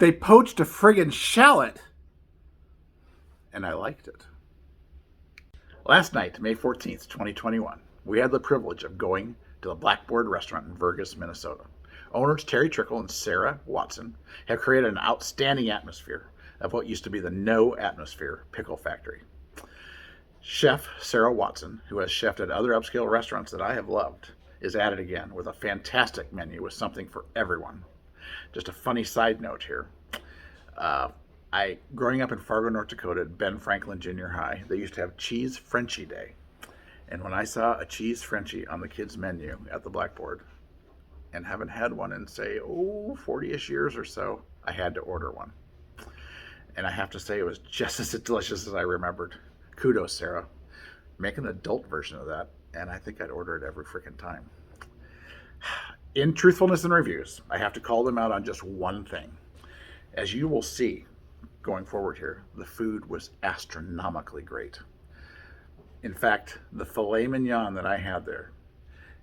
They poached a friggin' shallot, and I liked it. Last night, May 14th, 2021, we had the privilege of going to the BlackBoard restaurant in Vergas, Minnesota. Owners Terry Trickle and Sarah Watson have created an outstanding atmosphere of what used to be the No Atmosphere Pickle Factory. Chef Sarah Watson, who has chefed at other upscale restaurants that I have loved, is at it again with a fantastic menu with something for everyone. Just a funny side note here. Growing up in Fargo, North Dakota at Ben Franklin Junior High, they used to have Cheese Frenchie Day. And when I saw a Cheese Frenchie on the kids' menu at the BlackBoard, and haven't had one in, say, 40-ish years or so, I had to order one. And I have to say it was just as delicious as I remembered. Kudos, Sarah. Make an adult version of that, and I think I'd order it every freaking time. In truthfulness and reviews, I have to call them out on just one thing. As you will see going forward here, the food was astronomically great. In fact, the filet mignon that I had there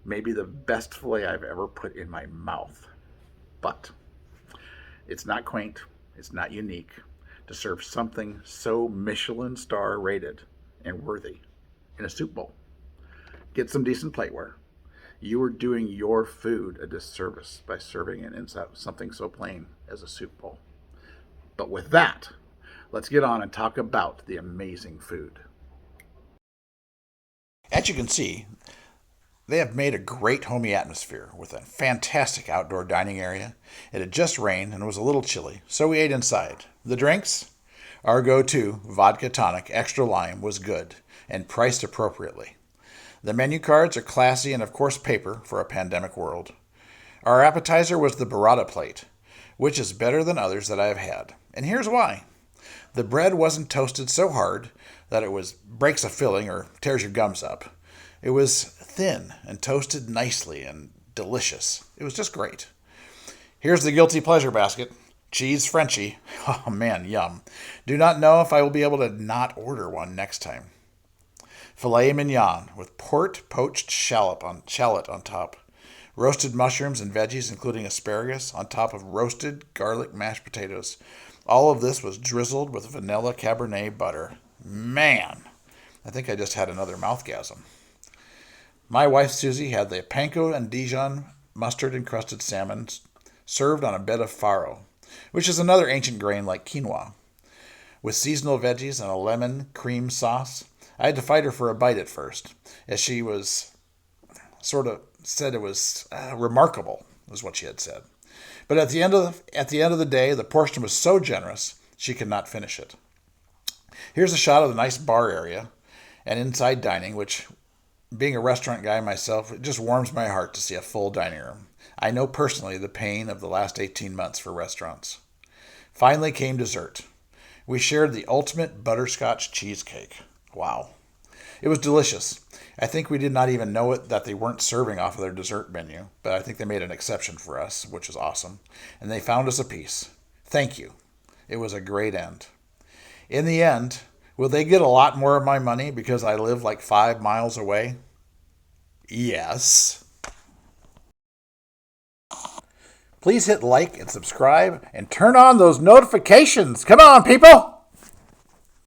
may be the best filet I've ever put in my mouth. But it's not quaint, it's not unique to serve something so Michelin star rated and worthy in a soup bowl. Get some decent plateware. You are doing your food a disservice by serving it in something so plain as a soup bowl. But with that, let's get on and talk about the amazing food. As you can see, they have made a great homey atmosphere with a fantastic outdoor dining area. It had just rained and it was a little chilly, so we ate inside. The drinks? Our go-to, vodka tonic, extra lime, was good and priced appropriately. The menu cards are classy and of course paper for a pandemic world. Our appetizer was the burrata plate, which is better than others that I have had. And here's why. The bread wasn't toasted so hard that it breaks a filling or tears your gums up. It was thin and toasted nicely and delicious. It was just great. Here's the guilty pleasure basket. Cheese Frenchie. Oh man, yum. Do not know if I will be able to not order one next time. Filet mignon with poached shallot on top. Roasted mushrooms and veggies, including asparagus, on top of roasted garlic mashed potatoes. All of this was drizzled with vanilla Cabernet butter. Man, I think I just had another mouthgasm. My wife Susie had the panko and Dijon mustard-encrusted salmon served on a bed of farro, which is another ancient grain like quinoa. With seasonal veggies and a lemon cream sauce, I had to fight her for a bite at first, as she was said it was remarkable, was what she had said. But at the end of the day, the portion was so generous, she could not finish it. Here's a shot of the nice bar area and inside dining, which, being a restaurant guy myself, it just warms my heart to see a full dining room. I know personally the pain of the last 18 months for restaurants. Finally came dessert. We shared the ultimate butterscotch cheesecake. Wow. It was delicious. I think we did not even know it that they weren't serving off of their dessert menu, but I think they made an exception for us, which was awesome. And they found us a piece. Thank you. It was a great end. In the end, will they get a lot more of my money because I live like 5 miles away? Yes. Please hit like and subscribe and turn on those notifications. Come on, people!